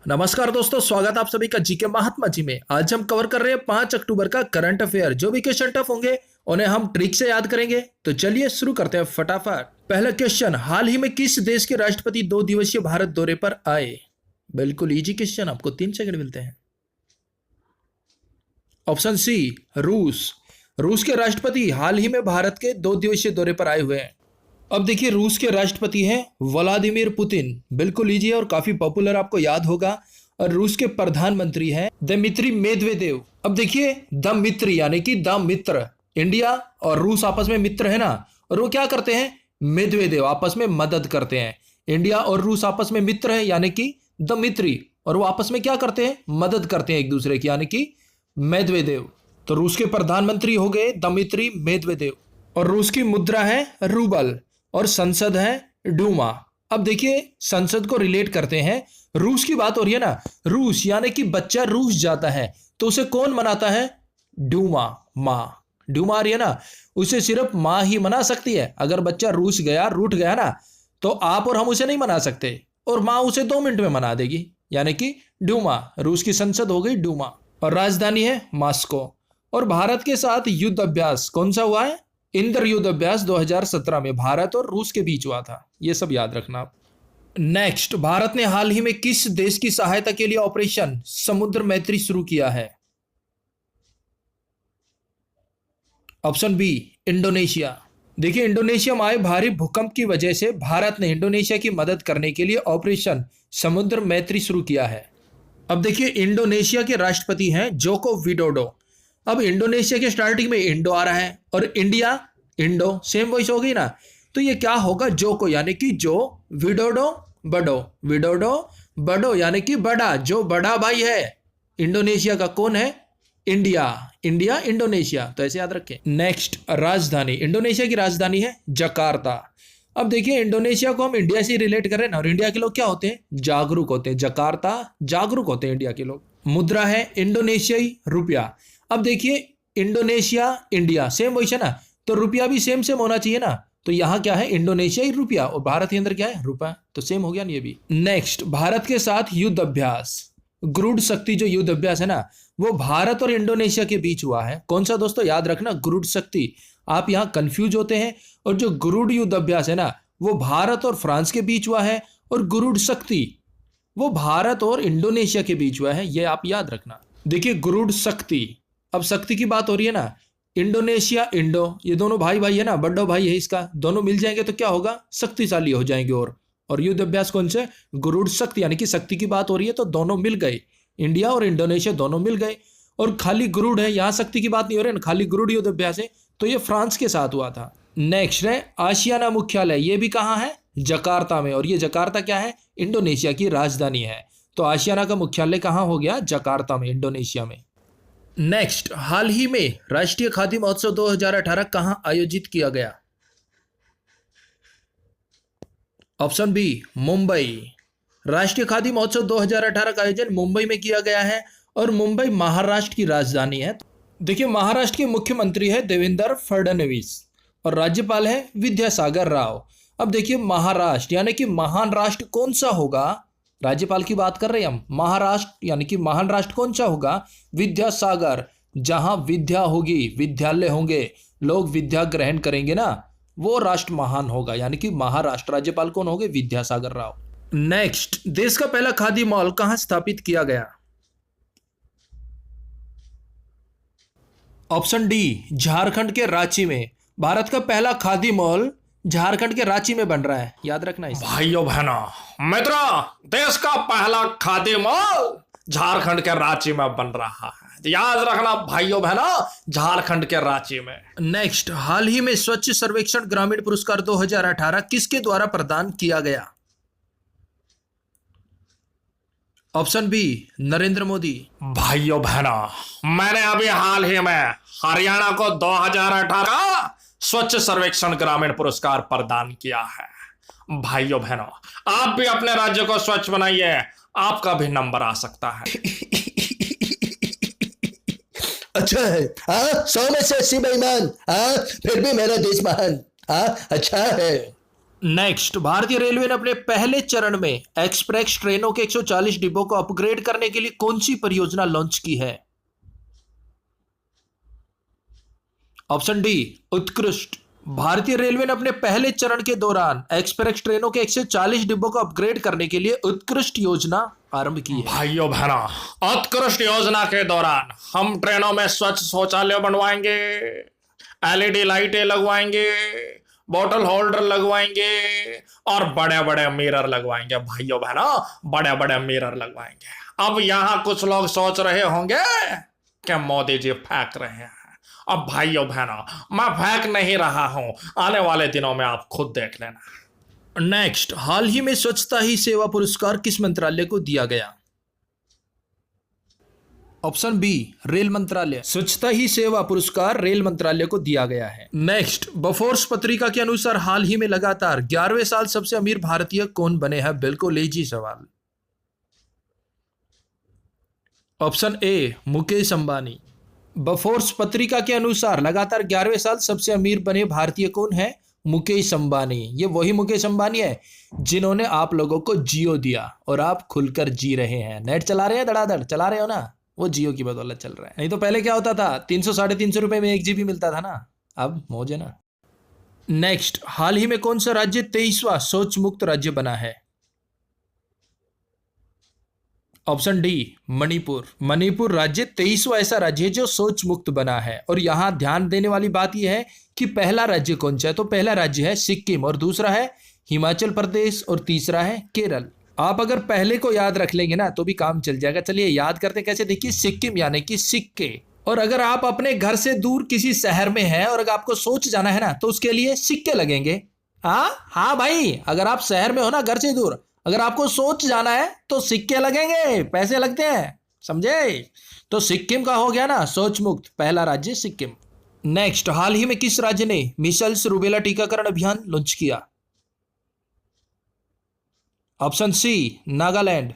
नमस्कार दोस्तों, स्वागत आप सभी का जीके महात्मा जी में। आज हम कवर कर रहे हैं 5 अक्टूबर का करंट अफेयर। जो भी क्वेश्चन टफ होंगे उन्हें हम ट्रिक से याद करेंगे। तो चलिए शुरू करते हैं फटाफट। पहला क्वेश्चन, हाल ही में किस देश के राष्ट्रपति 2 दिवसीय भारत दौरे पर आए? बिल्कुल इजी क्वेश्चन, आपको 3 सेकंड मिलते हैं। ऑप्शन सी, रूस। रूस के राष्ट्रपति हाल ही में भारत के 2 दिवसीय दौरे पर आए हुए हैं। अब देखिए, रूस के राष्ट्रपति हैं व्लादिमीर पुतिन। बिल्कुल इजी है और काफी पॉपुलर, आपको याद होगा। और रूस के प्रधानमंत्री हैं दिमित्री मेदवेदेव। अब देखिए, द मित्र यानी कि द मित्र, इंडिया और रूस आपस में मित्र है ना, और वो क्या करते हैं, मेदवेदेव आपस में मदद करते हैं। इंडिया और रूस आपस में मित्र है यानी कि द मित्री, और वो आपस में क्या करते हैं, मदद करते हैं एक दूसरे की, यानी कि मेदवेदेव। तो रूस के प्रधानमंत्री हो गए दिमित्री मेदवेदेव, और रूस की मुद्रा है रूबल, और संसद है डूमा। अब देखिए, संसद को रिलेट करते हैं, रूस की बात हो रही है ना, रूस यानी कि बच्चा रूस जाता है तो उसे कौन मनाता है, डूमा, माँ। डूमा आ रही है ना, उसे सिर्फ माँ ही मना सकती है। अगर बच्चा रूस गया, रूठ गया ना, तो आप और हम उसे नहीं मना सकते, और माँ उसे 2 मिनट में मना देगी, यानी कि डूमा। रूस की संसद हो गई डूमा, और राजधानी है मॉस्को। और भारत के साथ युद्ध अभ्यास कौन सा हुआ है, इंद्र युद्ध अभ्यास 2017 में भारत और रूस के बीच हुआ था। ये सब याद रखना आप। नेक्स्ट, भारत ने हाल ही में किस देश की सहायता के लिए ऑपरेशन समुद्र मैत्री शुरू किया है? Option B, Indonesia. देखिए, इंडोनेशिया में आए भारी भूकंप की वजह से भारत ने इंडोनेशिया की मदद करने के लिए ऑपरेशन समुद्र मैत्री शुरू किया है। अब देखिए, इंडोनेशिया के राष्ट्रपति हैं जोको विडोडो। अब इंडोनेशिया के स्टार्टिंग में इंडो आ रहा है, और इंडिया इंडो सेम वॉइस हो गई ना, तो ये क्या होगा, जोको यानी कि जो, विडोडो बड़ो, विडोडो बड़ो यानी कि बड़ा, जो बड़ा भाई है इंडोनेशिया का कौन है, इंडिया। इंडिया इंडोनेशिया, तो ऐसे याद रखें। नेक्स्ट, राजधानी। इंडोनेशिया की राजधानी है जकार्ता। अब देखिए, इंडोनेशिया को हम इंडिया से रिलेट कर रहे हैं ना, और इंडिया के लोग क्या होते हैं, जागरूक होते हैं। जकार्ता जागरूक होते हैं इंडिया के लोग। मुद्रा है इंडोनेशियाई रुपया। अब देखिए, इंडोनेशिया इंडिया सेम वॉइस है ना, तो रुपया भी सेम सेम होना चाहिए ना। तो यहां क्या है, इंडोनेशियाई रुपया, और भारत के अंदर क्या है, रुपया, तो सेम हो गया ना ये भी। नेक्स्ट, भारत के साथ युद्ध अभ्यास, गरुड़ शक्ति जो युद्ध अभ्यास है ना, वो भारत और इंडोनेशिया के बीच हुआ है। कौन सा दोस्तों, याद रखना, गरुड़ शक्ति। आप यहां कंफ्यूज होते हैं, और जो गरुड़ युद्ध अभ्यास है ना, वो भारत और फ्रांस के बीच हुआ है, और गरुड़ शक्ति वो भारत और इंडोनेशिया के बीच हुआ है, ये आप याद रखना। देखिए, गरुड़ शक्ति, अब शक्ति की बात हो रही है ना, इंडोनेशिया इंडो, ये दोनों भाई भाई है ना, बड़ा भाई है इसका, दोनों मिल जाएंगे तो क्या होगा, शक्तिशाली हो जाएंगे। और युद्ध अभ्यास कौन से, गरुड़ शक्ति, यानी कि शक्ति की बात हो रही है तो दोनों मिल गए, इंडिया और इंडोनेशिया दोनों मिल गए। और खाली गरुड़ है, यहां शक्ति की बात नहीं हो रही है, खाली गरुड़ युद्ध अभ्यास है, तो ये फ्रांस के साथ हुआ था। नेक्स्ट है आशियाना मुख्यालय, ये भी कहाँ है, जकार्ता में, और ये जकार्ता क्या है, इंडोनेशिया की राजधानी है। तो आशियाना का मुख्यालय कहाँ हो गया, जकार्ता में, इंडोनेशिया में। नेक्स्ट, हाल ही में राष्ट्रीय खादी महोत्सव 2018 कहां आयोजित किया गया? Option B, Mumbai. राष्ट्रीय खादी महोत्सव 2018 का आयोजन मुंबई में किया गया है, और मुंबई महाराष्ट्र की राजधानी है। देखिए, महाराष्ट्र के मुख्यमंत्री है देवेंद्र फडणवीस, और राज्यपाल है विद्यासागर राव। अब देखिए, महाराष्ट्र यानी कि महान राष्ट्र कौन सा होगा, राज्यपाल की बात कर रहे हैं हम, महाराष्ट्र यानी कि महान राष्ट्र कौन सा होगा, विद्यासागर। जहां विद्या होगी, विद्यालय होंगे, लोग विद्या ग्रहण करेंगे ना, वो राष्ट्र महान होगा, यानी कि महाराष्ट्र। राज्यपाल कौन होंगे, विद्यासागर राव। नेक्स्ट, देश का पहला खादी मॉल कहां स्थापित किया गया? ऑप्शन डी, झारखंड के रांची में। भारत का पहला खादी मॉल झारखंड के रांची में बन रहा है, याद रखना इसे। भाइयों बहनों, मित्रों, देश का पहला खादी मॉल झारखंड के रांची में बन रहा है, याद रखना भाइयों बहनों, झारखंड के रांची में। नेक्स्ट, हाल ही में स्वच्छ सर्वेक्षण ग्रामीण पुरस्कार 2018 किसके द्वारा प्रदान किया गया? Option B, Narendra Modi. भाइयों बहनों, मैंने अभी हाल ही में हरियाणा को 2018 का स्वच्छ सर्वेक्षण ग्रामीण पुरस्कार प्रदान किया है। भाइयों बहनों, आप भी अपने राज्य को स्वच्छ बनाइए, आपका भी नंबर आ सकता है। अच्छा है, हाँ, 100 में से 80 बेईमान, हाँ, फिर भी मेरा देश महान, हाँ, अच्छा है। नेक्स्ट, भारतीय रेलवे ने अपने पहले चरण में एक्सप्रेस ट्रेनों के 140 डिब्बों को अपग्रेड करने के लिए कौन सी परियोजना लॉन्च की है? ऑप्शन डी, उत्कृष्ट। भारतीय रेलवे ने अपने पहले चरण के दौरान एक्सप्रेस ट्रेनों के 140 डिब्बों को अपग्रेड करने के लिए उत्कृष्ट योजना आरंभ की है। भाइयों बहनों, उत्कृष्ट योजना के दौरान हम ट्रेनों में स्वच्छ शौचालय बनवाएंगे, एलईडी लाइटें लगवाएंगे, बॉटल होल्डर लगवाएंगे और बड़े बड़े मिरर लगवाएंगे। भाइयों बहनों, बड़े बड़े मिरर लगवाएंगे। अब यहां कुछ लोग सोच रहे होंगे कि मोदी जी फेंक रहे हैं। अब भाइयों बहनों, मैं फेंक नहीं रहा हूं, आने वाले दिनों में आप खुद देख लेना। नेक्स्ट, हाल ही में स्वच्छता ही सेवा पुरस्कार किस मंत्रालय को दिया गया? ऑप्शन बी, रेल मंत्रालय। स्वच्छता ही सेवा पुरस्कार रेल मंत्रालय को दिया गया है। नेक्स्ट, बफोर्स पत्रिका के अनुसार हाल ही में लगातार 11वें साल सबसे अमीर भारतीय कौन बने हैं? बिल्कुल इजी सवाल। Option A, Mukesh Ambani. Bofors पत्रिका के अनुसार लगातार 11वें साल सबसे अमीर बने भारतीय कौन है? मुकेश अंबानी। ये वही मुकेश अंबानी है जिन्होंने आप लोगों को जियो दिया और आप खुलकर जी रहे हैं। नेट चला रहे हैं, धड़ाधड़ चला रहे हो ना, वो जियो की बदौलत चल रहा है। नहीं तो पहले क्या होता था, 300 साढ़े 300 रुपए में 1 GB मिलता था ना, अब मौज है ना। नेक्स्ट, हाल ही में कौन सा राज्य 23वां शौच मुक्त राज्य बना है? Option D, Manipur. मणिपुर राज्य 23वां ऐसा राज्य है जो शौच मुक्त बना है। और यहां ध्यान देने वाली बात यह है कि पहला राज्य कौन सा है, तो पहला राज्य है सिक्किम और दूसरा है हिमाचल प्रदेश और तीसरा है केरल। आप अगर पहले को याद रख लेंगे ना तो भी काम चल जाएगा। चलिए याद करते कैसे, देखिए सिक्किम यानी कि सिक्के। और अगर आप अपने घर से दूर किसी शहर में हैं और अगर आपको सोच जाना है ना तो उसके लिए सिक्के लगेंगे। हाँ भाई, अगर आप शहर में हो ना, घर से दूर, अगर आपको सोच जाना है तो सिक्के लगेंगे, पैसे लगते हैं, समझे? तो सिक्किम का हो गया ना शौच मुक्त, पहला राज्य सिक्किम। नेक्स्ट, हाल ही में किस राज्य ने मीजल्स रूबेला टीकाकरण अभियान लॉन्च किया? Option C, Nagaland.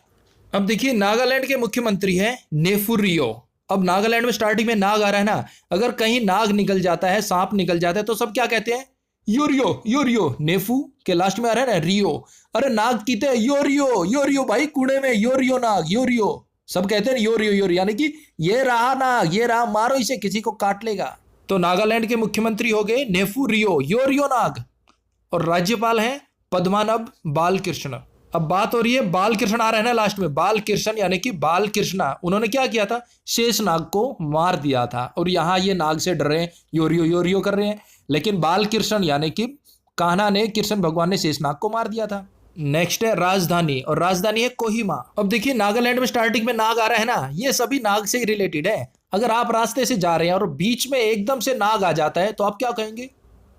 अब देखिए, नागालैंड के मुख्यमंत्री हैं नेफू रियो। अब नागालैंड में स्टार्टिंग में नाग आ रहा है ना, अगर कहीं नाग निकल जाता है, सांप निकल जाता है तो सब क्या कहते हैं? यूरियो यूरियो। नेफू के लास्ट में आ रहा है ना रियो। अरे नाग कीते योरियो योरियो भाई, कूड़े में योरियो नाग योरियो, सब कहते हैं योरियो योरियो, यानी कि ये रहा नाग, ये रहा, मारो इसे, किसी को काट लेगा। तो नागालैंड के मुख्यमंत्री हो गए नेफू रियो, योरियो नाग। और राज्यपाल हैं पद्मानब बालकृष्ण। अब बात हो रही है, बालकृष्ण आ रहा है ना लास्ट में, बालकृष्ण यानी कि बालकृष्णा। उन्होंने क्या किया था? शेष नाग को मार दिया था। और यहां ये नाग से डर रहे हैं, योरियो योरियो कर रहे हैं। लेकिन बालकृष्ण यानी कि कान्हा ने, कृष्ण भगवान ने शेषनाग को मार दिया था। नेक्स्ट है राजधानी, और राजधानी है कोहिमा। अब देखिए, नागालैंड में स्टार्टिंग में नाग आ रहा है ना, ये सभी नाग से ही रिलेटेड है। अगर आप रास्ते से जा रहे हैं और बीच में एकदम से नाग आ जाता है तो आप क्या कहेंगे?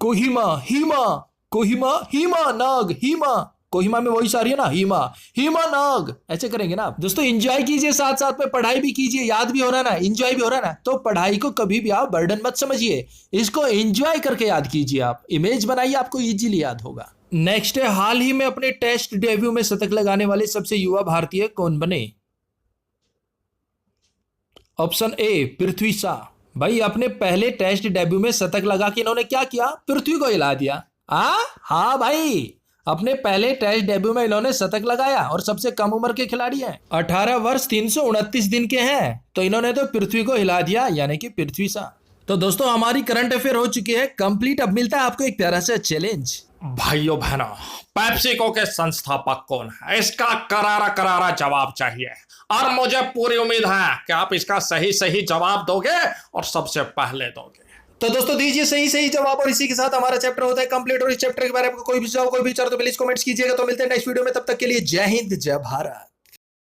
कोहिमा हीमा, कोहिमा हीमा नाग, हीमा, कोहिमा में वही सारी है ना, हीमा हीमा नाग, ऐसे करेंगे ना आप। दोस्तों एंजॉय कीजिए, साथ साथ में पढ़ाई भी कीजिए, याद भी हो रहा है ना, एंजॉय भी हो रहा है ना। तो पढ़ाई को कभी भी आप बर्डन मत समझिए, इसको एंजॉय करके याद कीजिए। आप इमेज बनाइए, आपको इजीली याद होगा। नेक्स्ट है, हाल ही में अपने टेस्ट डेब्यू में शतक लगाने वाले सबसे युवा भारतीय कौन बने? Option A, Prithvi Shaw. भाई अपने पहले टेस्ट डेब्यू में शतक लगा के इन्होंने क्या किया? पृथ्वी को हिला दिया। हाँ भाई, अपने पहले टेस्ट डेब्यू में इन्होंने शतक लगाया और सबसे कम उम्र के खिलाड़ी हैं, 18 वर्ष 329 दिन के हैं। तो इन्होंने तो पृथ्वी को हिला दिया, यानी कि पृथ्वी शॉ। तो दोस्तों हमारी करंट अफेयर हो चुकी है कंप्लीट। अब मिलता है आपको एक प्यारा सा चैलेंज। भाइयों बहनों, पेप्सिको के संस्थापक कौन है? इसका करारा करारा जवाब चाहिए और मुझे पूरी उम्मीद है कि आप इसका सही सही जवाब दोगे और सबसे पहले दोगे। तो दोस्तों दीजिए सही सही जवाब, और इसी के साथ हमारा चैप्टर होता है कंप्लीट। और इस चैप्टर के बारे में कोई भी सुझाव, कोई भी विचार तो प्लीज कमेंट्स कीजिएगा। तो मिलते हैं नेक्स्ट वीडियो में, तब तक के लिए जय हिंद, जय भारत।